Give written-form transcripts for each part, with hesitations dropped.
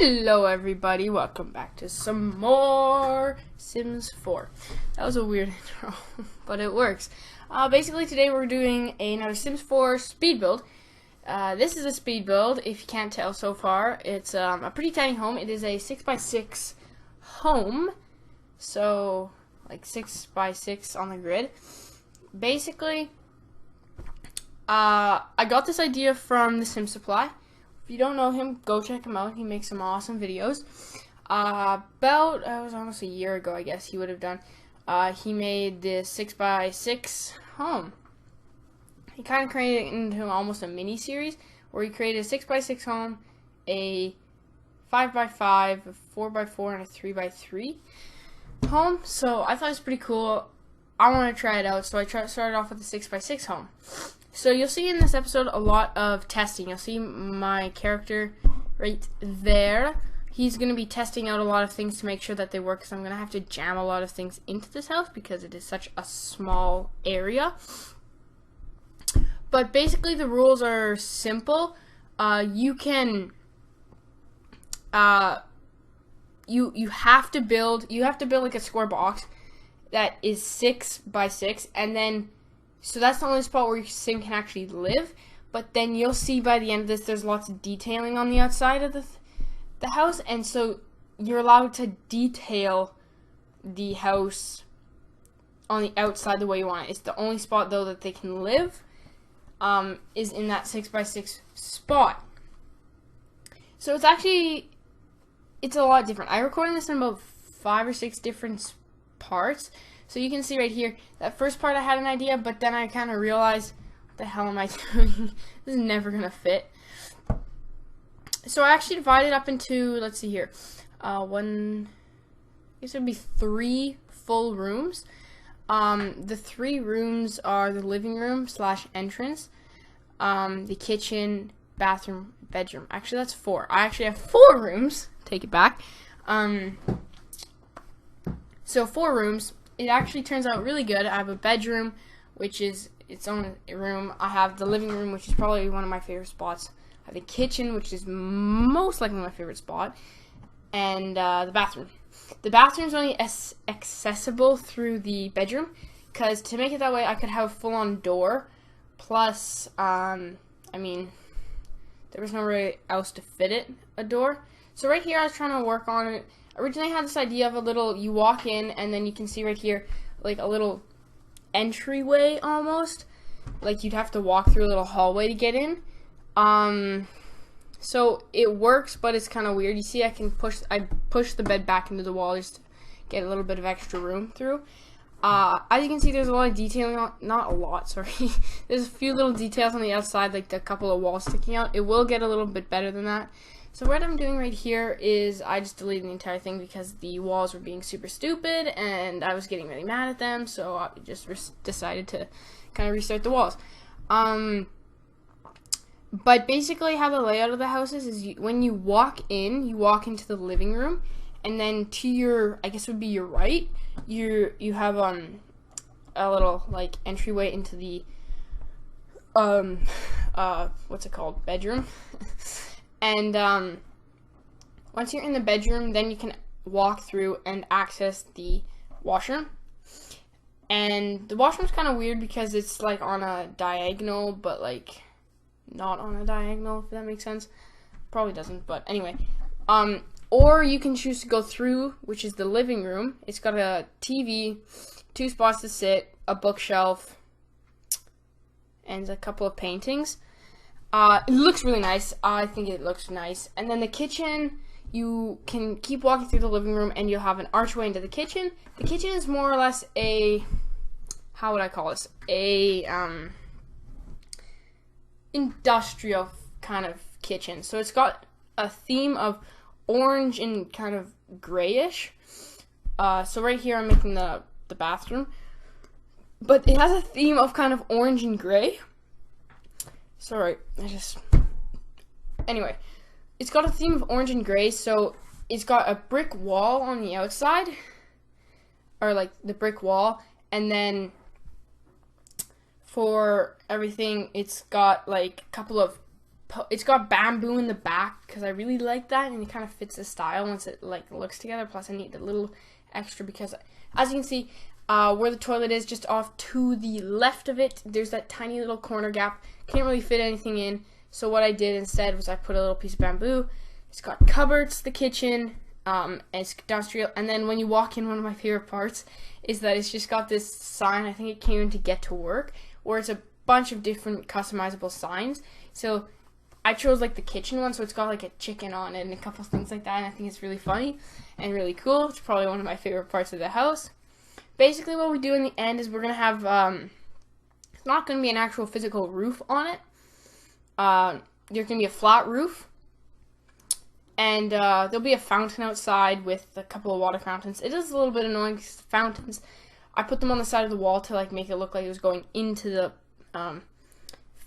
Hello everybody, welcome back to some more Sims 4. That was a weird intro, but it works. Basically today we're doing another Sims 4 speed build. This is a speed build, if you can't tell so far. It's a pretty tiny home. It is a 6x6 home, so like 6x6 on the grid. Basically, I got this idea from the Sim Supply. If you don't know him, go check him out. He makes some awesome videos. It was almost a year ago, I guess he would have done. He made this 6x6 home. He kind of created it into almost a mini series where he created a 6x6 home, a 5x5, a 4x4, and a 3x3 home. So I thought it was pretty cool. I want to try it out, so I started off with the 6x6 home. So you'll see in this episode a lot of testing. You'll see my character right there. He's going to be testing out a lot of things to make sure that they work, because I'm going to have to jam a lot of things into this house because it is such a small area. But basically the rules are simple. You have to build like a square box that is 6x6, and then so that's the only spot where your sim can actually live. But then you'll see by the end of this, there's lots of detailing on the outside of the house, and so you're allowed to detail the house on the outside the way you want it. It's the only spot though that they can live is in that 6x6 spot. So it's a lot different. I recorded this in about 5 or 6 different parts. So you can see right here, that first part I had an idea, but then I kind of realized, what the hell am I doing? This is never going to fit. So I actually divided up into, let's see here, I guess it would be 3 full rooms. The 3 rooms are the living room / entrance, the kitchen, bathroom, bedroom. Actually, that's 4. I actually have 4 rooms. Take it back. So 4 rooms. It actually turns out really good. I have a bedroom, which is its own room. I have the living room, which is probably one of my favorite spots. I have the kitchen, which is most likely my favorite spot, and the bathroom. The bathroom's only accessible through the bedroom, because to make it that way, I could have a full-on door. Plus, I mean, there was nowhere else to fit it, a door. So right here, I was trying to work on it. Originally, I had this idea of a little, you walk in, and then you can see right here, like a little entryway almost. Like you'd have to walk through a little hallway to get in. So it works, but it's kind of weird. You see, I push the bed back into the wall just to get a little bit of extra room through. As you can see, there's a lot of detailing not a lot, sorry. There's a few little details on the outside, like a couple of walls sticking out. It will get a little bit better than that. So what I'm doing right here is I just deleted the entire thing because the walls were being super stupid and I was getting really mad at them, so I just decided to kind of restart the walls. But basically how the layout of the house is when you walk in, you walk into the living room, and then to your, I guess it would be your right, you have a little like entryway into the what's it called, bedroom. And once you're in the bedroom, then you can walk through and access the washroom. And the washroom's kind of weird because it's like on a diagonal, but like not on a diagonal, if that makes sense. Probably doesn't, but anyway. Or you can choose to go through, which is the living room. It's got a TV, 2 spots to sit, a bookshelf, and a couple of paintings. It looks really nice. I think it looks nice. And then the kitchen, you can keep walking through the living room and you'll have an archway into the kitchen. The kitchen is more or less a, how would I call this? Industrial kind of kitchen. So it's got a theme of orange and kind of grayish. So right here I'm making the bathroom. But it has a theme of kind of orange and gray. Sorry, anyway, it's got a theme of orange and gray, so it's got a brick wall on the outside, or like the brick wall, and then for everything, it's got like a couple of it's got bamboo in the back because I really like that, and it kind of fits the style once it like looks together. Plus, I need a little extra because, as you can see, where the toilet is, just off to the left of it, there's that tiny little corner gap. Can't really fit anything in. So what I did instead was I put a little piece of bamboo. It's got cupboards, the kitchen, and it's industrial. And then when you walk in, one of my favorite parts is that it's just got this sign. I think it came in to Get to Work, where it's a bunch of different customizable signs. So I chose like the kitchen one, so it's got like a chicken on it and a couple things like that, and I think it's really funny and really cool. It's probably one of my favorite parts of the house. Basically what we do in the end is we're going to have, it's not going to be an actual physical roof on it. There's going to be a flat roof, and there'll be a fountain outside with a couple of water fountains. It is a little bit annoying because the fountains, I put them on the side of the wall to like make it look like it was going into the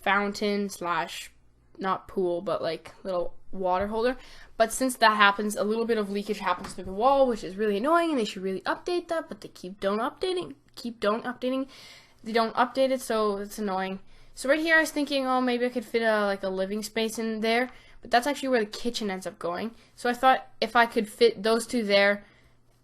fountain slash not pool, but like little water holder. But since that happens, a little bit of leakage happens through the wall, which is really annoying, and they should really update that, but they don't update it, so it's annoying. So right here I was thinking, oh, maybe I could fit like a living space in there, but that's actually where the kitchen ends up going. So I thought if I could fit those two there,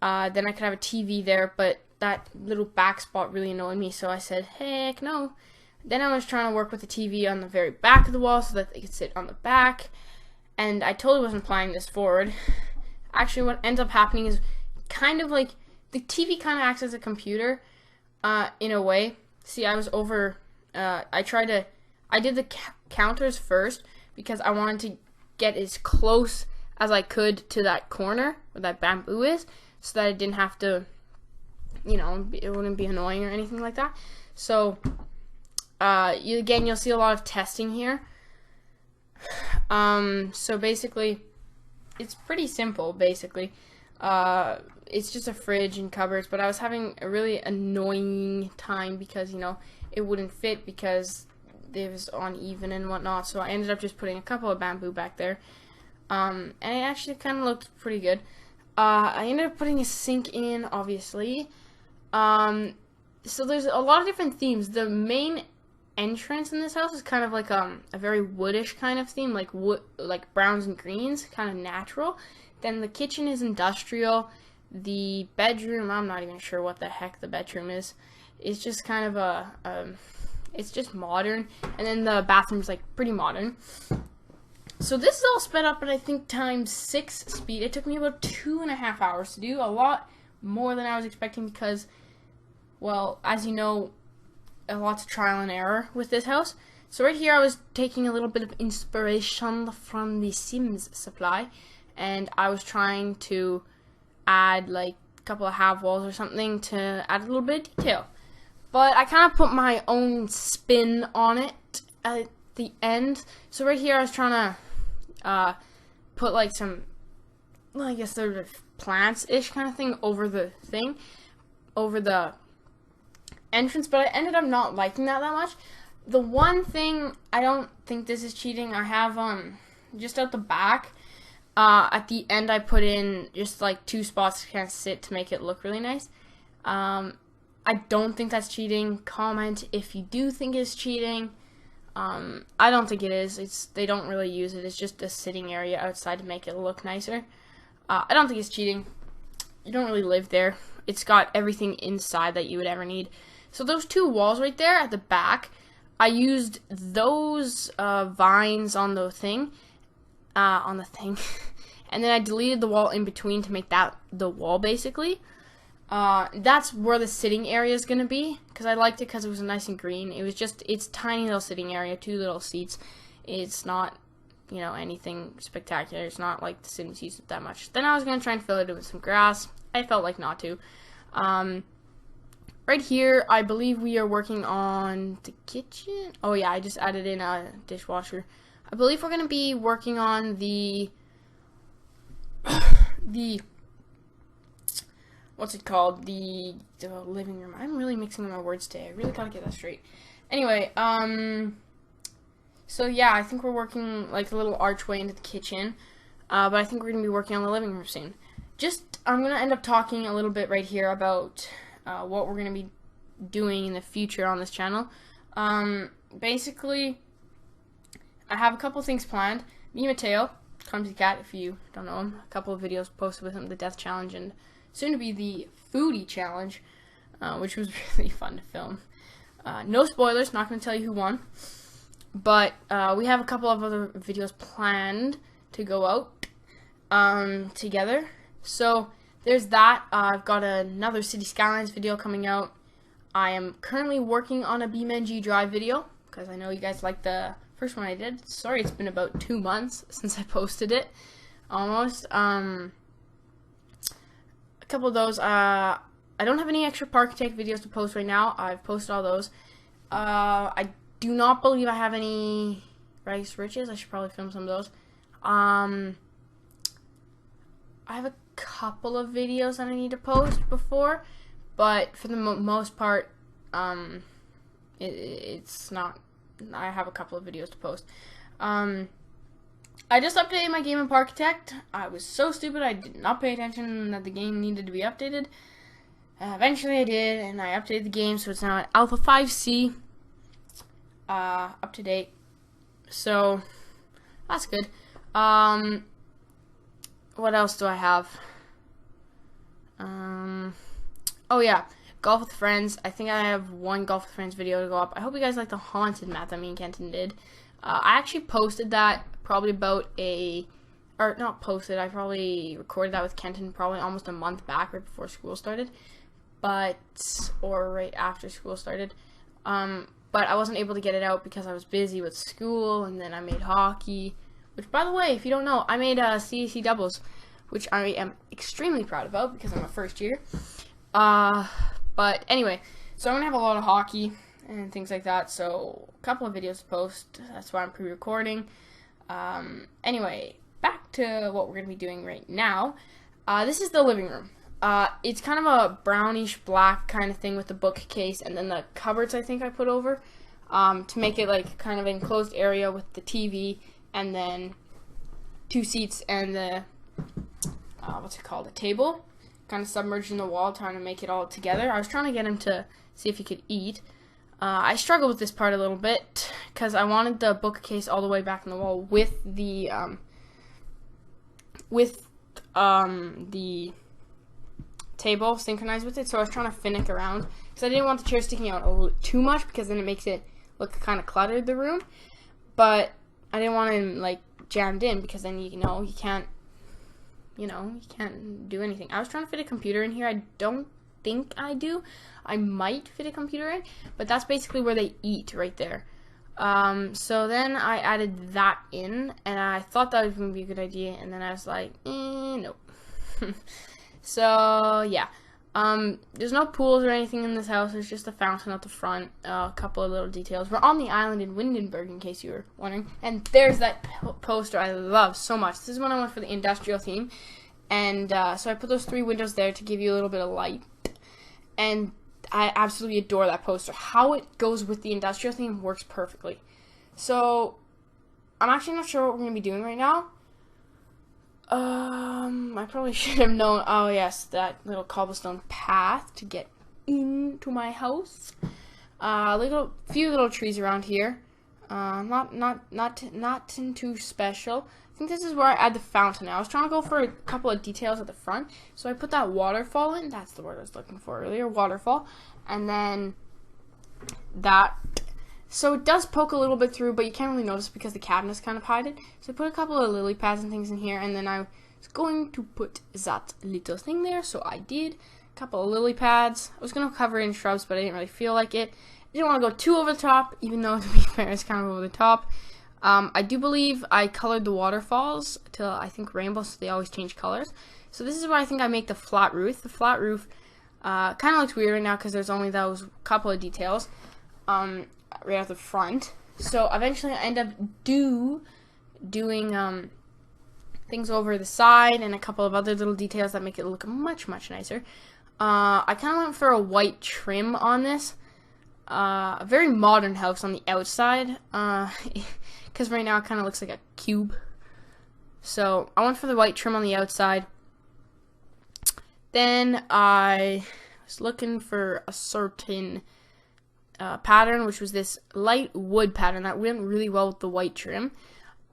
then I could have a TV there, but that little back spot really annoyed me, so I said, heck no. Then I was trying to work with the TV on the very back of the wall so that they could sit on the back, and I totally wasn't planning this forward. Actually, what ends up happening is kind of like, the TV kind of acts as a computer, in a way. See, I was over, I did the counters first, because I wanted to get as close as I could to that corner where that bamboo is, so that I didn't have to, you know, it wouldn't be annoying or anything like that. So, you'll see a lot of testing here. So basically, it's pretty simple, basically. It's just a fridge and cupboards, but I was having a really annoying time because, you know, it wouldn't fit because it was uneven and whatnot, so I ended up just putting a couple of bamboo back there. And it actually kind of looked pretty good. I ended up putting a sink in, obviously. So there's a lot of different themes. The main entrance in this house is kind of like a very woodish kind of theme, like wood, like browns and greens, kind of natural. Then the kitchen is industrial. The bedroom, I'm not even sure what the heck the bedroom is. It's just kind of it's just modern. And then the bathroom's like pretty modern. So this is all sped up at I think ×6 speed. It took me about 2.5 hours to do, a lot more than I was expecting because, well, as you know, lots of trial and error with this house. So right here I was taking a little bit of inspiration from the Sims supply, and I was trying to add like a couple of half walls or something to add a little bit of detail. But I kind of put my own spin on it at the end. So right here I was trying to put like some, well, I guess they're plants-ish kind of thing over the thing, over the entrance, but I ended up not liking that much. The one thing, I don't think this is cheating, I have just out the back, at the end I put in just like 2 spots to kind of sit to make it look really nice. I don't think that's cheating. Comment if you do think it's cheating. I don't think it is. They don't really use it. It's just a sitting area outside to make it look nicer. I don't think it's cheating. You don't really live there. It's got everything inside that you would ever need. So those 2 walls right there at the back, I used those vines on the thing, and then I deleted the wall in between to make that the wall basically. That's where the sitting area is going to be, because I liked it because it was nice and green. It's tiny little sitting area, 2 little seats. It's not, you know, anything spectacular. It's not like the Sims use it that much. Then I was going to try and fill it with some grass. I felt like not to. Right here, I believe we are working on the kitchen. Oh yeah, I just added in a dishwasher. I believe we're going to be working on the what's it called? The living room. I'm really mixing up my words today. I really gotta get that straight. Anyway, so yeah, I think we're working like a little archway into the kitchen, but I think we're gonna be working on the living room soon. I'm gonna end up talking a little bit right here about what we're gonna be doing in the future on this channel. Basically, I have a couple things planned. Me and Mateo, Clumsy Cat, if you don't know him, a couple of videos posted with him, the Death Challenge, and soon to be the Foodie Challenge, which was really fun to film. No spoilers, not going to tell you who won. But we have a couple of other videos planned to go out together. So there's that. I've got another City Skylines video coming out. I am currently working on a BeamNG Drive video because I know you guys liked the first one I did. Sorry, it's been about 2 months since I posted it, almost. A couple of those. I don't have any extra Parkitect videos to post right now. I've posted all those. I do not believe I have any Rice Riches. I should probably film some of those. I have a couple of videos that I need to post before, but for the most part, it's not. I have a couple of videos to post. I just updated my game in Parkitect. I was so stupid I did not pay attention that the game needed to be updated. Eventually I did, and I updated the game, so it's now at Alpha 5C, up to date. So that's good. What else do I have? Oh yeah, Golf with Friends. I think I have one Golf with Friends video to go up. I hope you guys like the haunted map that me and Kenton did. I actually posted that probably about I probably recorded that with Kenton probably almost a month back, right before school started. Or right after school started. But I wasn't able to get it out because I was busy with school, and then I made hockey. Which, by the way, if you don't know, I made CAC doubles, which I am extremely proud about because I'm a first year. But anyway, so I'm going to have a lot of hockey and things like that, so a couple of videos to post. That's why I'm pre-recording. Anyway, back to what we're going to be doing right now. This is the living room. It's kind of a brownish black kind of thing with the bookcase and then the cupboards I think I put over to make it like kind of enclosed area with the TV and then 2 seats and the a table kind of submerged in the wall, trying to make it all together. I was trying to get him to see if he could eat. I struggled with this part a little bit because I wanted the bookcase all the way back in the wall with the table synchronized with it, so I was trying to finick around because I didn't want the chair sticking out a little too much because then it makes it look kind of cluttered, the room. But I didn't want him like jammed in because then you can't do anything. I was trying to fit a computer in here. I don't think I do. I might fit a computer in, but that's basically where they eat right there. So then I added that in, and I thought that was going to be a good idea, and then I was like, nope. So yeah, there's no pools or anything in this house. There's just a fountain at the front, a couple of little details. We're on the island in Windenburg, in case you were wondering. And there's that poster I love so much. This is when I went for the industrial theme, and so I put those 3 windows there to give you a little bit of light. And I absolutely adore that poster. How it goes with the industrial theme works perfectly. So I'm actually not sure what we're gonna be doing right now. I probably should have known. Oh yes, that little cobblestone path to get into my house. Few little trees around here. Not too special. I think this is where I add the fountain. I was trying to go for a couple of details at the front, so I put that waterfall in. That's the word I was looking for earlier, waterfall. And then that. So it does poke a little bit through, but you can't really notice because the cabinets kind of hide it. So I put a couple of lily pads and things in here, and then I was going to put that little thing there, so I did. A couple of lily pads. I was going to cover it in shrubs, but I didn't really feel like it. I didn't want to go too over the top, even though, to be fair, it's kind of over the top. I do believe I colored the waterfalls to, I think, rainbow, so they always change colors. So this is where I think I make the flat roof. The flat roof kind of looks weird right now because there's only those couple of details. Right at the front. So eventually I end up doing things over the side and a couple of other little details that make it look much nicer. I kind of went for a white trim on this. A very modern house on the outside, because right now it kind of looks like a cube. So I went for the white trim on the outside. Then I was looking for a certain pattern, which was this light wood pattern that went really well with the white trim.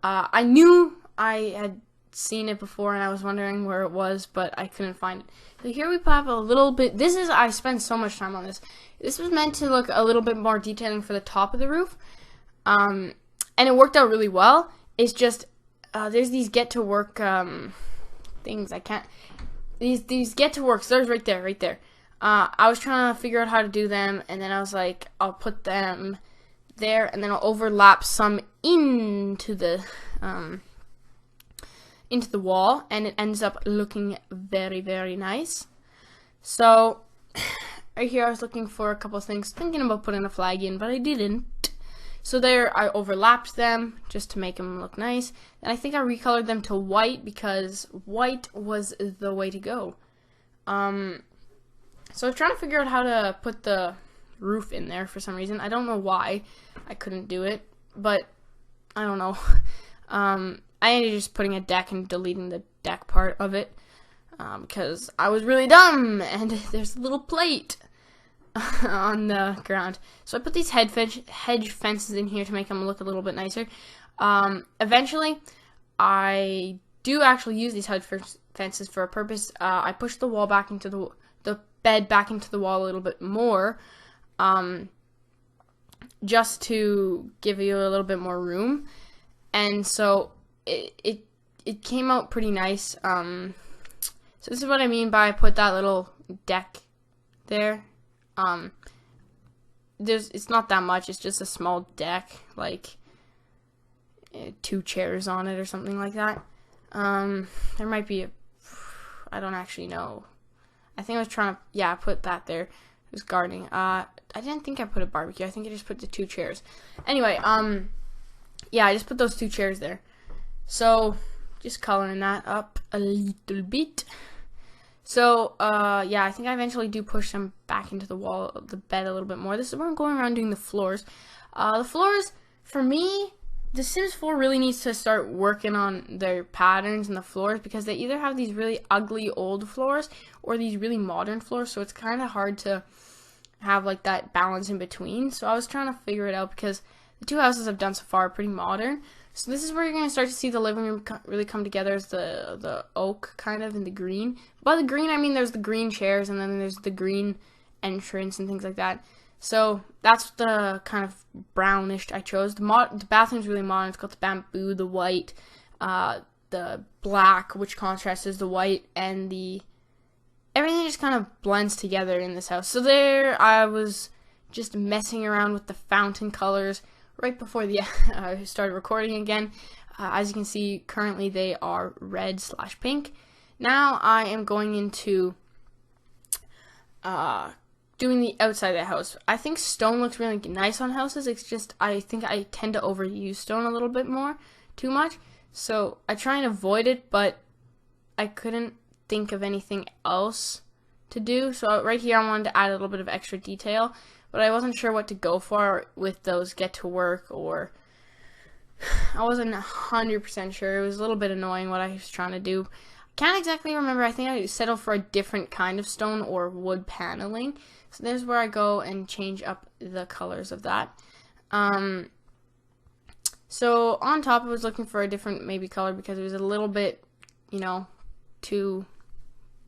I knew I had seen it before and I was wondering where it was, but I couldn't find it. So here we have a little bit. I spent so much time on this. This was meant to look a little bit more detailing for the top of the roof, and it worked out really well. It's just there's these get to work things. I can't. These get to works. There's right there. I was trying to figure out how to do them, and then I was like, I'll put them there, and then I'll overlap some into the wall, and it ends up looking very, very nice. So right here I was looking for a couple of things, thinking about putting a flag in, but I didn't. So there I overlapped them just to make them look nice, and I think I recolored them to white because white was the way to go. So I was trying to figure out how to put the roof in there for some reason. I don't know why I couldn't do it, but I don't know. I ended up just putting a deck and deleting the deck part of it because I was really dumb, and there's a little plate on the ground. So I put these hedge fences in here to make them look a little bit nicer. Eventually, I do actually use these hedge fences for a purpose. I pushed the wall back into the bed back into the wall a little bit more, just to give you a little bit more room, and so it came out pretty nice. So this is what I mean by I put that little deck there. It's not that much. It's just a small deck, like 2 chairs on it or something like that. There might be I don't actually know. I think I was trying to, put that there. It was gardening. I didn't think I put a barbecue. I think I just put the 2 chairs. Anyway, I just put those 2 chairs there. So, just coloring that up a little bit. So, I think I eventually do push them back into the wall of the bed a little bit more. This is where I'm going around doing the floors. The floors, for me, The Sims 4 really needs to start working on their patterns in the floors, because they either have these really ugly old floors or these really modern floors, so it's kind of hard to have like that balance in between. So I was trying to figure it out, because the 2 houses I've done so far are pretty modern. So this is where you're going to start to see the living room really come together, as the oak kind of in the green. By the green, I mean there's the green chairs, and then there's the green entrance and things like that. So that's the kind of brownish I chose. The bathroom's really modern. It's got the bamboo, the white, the black, which contrasts the white, and everything just kind of blends together in this house. So there I was just messing around with the fountain colors right before I started recording again. As you can see, currently they are red/pink. Now I am going into doing the outside of the house. I think stone looks really nice on houses. It's just I think I tend to overuse stone a little bit too much. So I try and avoid it, but I couldn't think of anything else to do. So right here I wanted to add a little bit of extra detail, but I wasn't sure what to go for with those get to work, or I wasn't 100% sure. It was a little bit annoying what I was trying to do. Can't exactly remember. I think I settled for a different kind of stone or wood paneling. So there's where I go and change up the colors of that. So on top I was looking for a different maybe color, because it was a little bit, too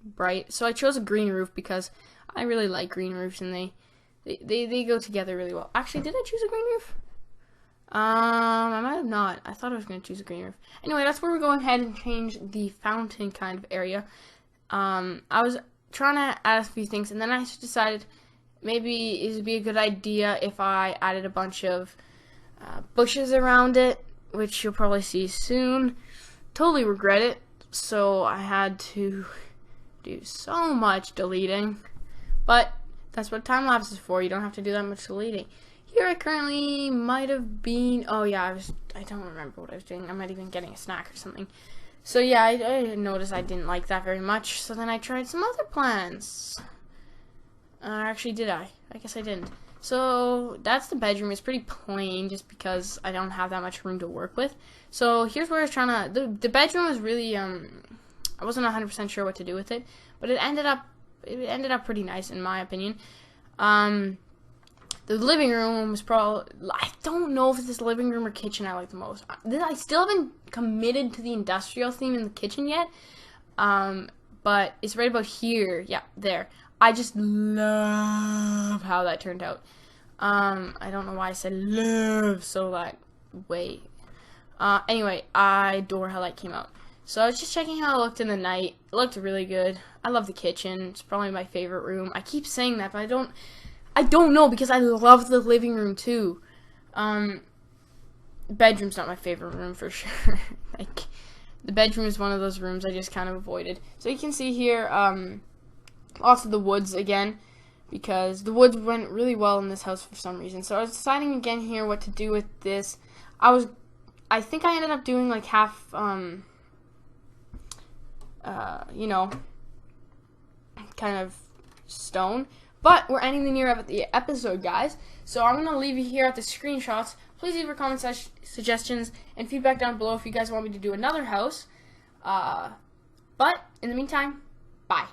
bright. So I chose a green roof because I really like green roofs, and they go together really well. Actually, did I choose a green roof? I might have not. I thought I was going to choose a green roof. Anyway, that's where we're going ahead and change the fountain kind of area. I was trying to add a few things, and then I decided maybe it would be a good idea if I added a bunch of bushes around it, which you'll probably see soon. Totally regret it. So I had to do so much deleting, but that's what time lapse is for. You don't have to do that much deleting. Here I currently might have been, I don't remember what I was doing. I might have been getting a snack or something. So yeah, I noticed I didn't like that very much. So then I tried some other plans. Actually, did I? I guess I didn't. So that's the bedroom. It's pretty plain just because I don't have that much room to work with. So here's where I was trying to, the bedroom was really, I wasn't 100% sure what to do with it, but it ended up pretty nice in my opinion. The The living room was probably, I don't know if it's this living room or kitchen I like the most. I still haven't committed to the industrial theme in the kitchen yet, but it's right about here. Yeah, there. I just love how that turned out. I don't know why I said love so that way. Anyway, I adore how that came out. So I was just checking how it looked in the night. It looked really good. I love the kitchen. It's probably my favorite room. I keep saying that, but I don't know because I love the living room too. Bedroom's not my favorite room for sure. Like, the bedroom is one of those rooms I just kind of avoided. So you can see here, lots of the woods again, because the woods went really well in this house for some reason. So I was deciding again here what to do with this. I think I ended up doing like half, you know, kind of stone. But we're ending the near the episode, guys. So I'm going to leave you here at the screenshots. Please leave your comments, suggestions, and feedback down below if you guys want me to do another house. But in the meantime, bye.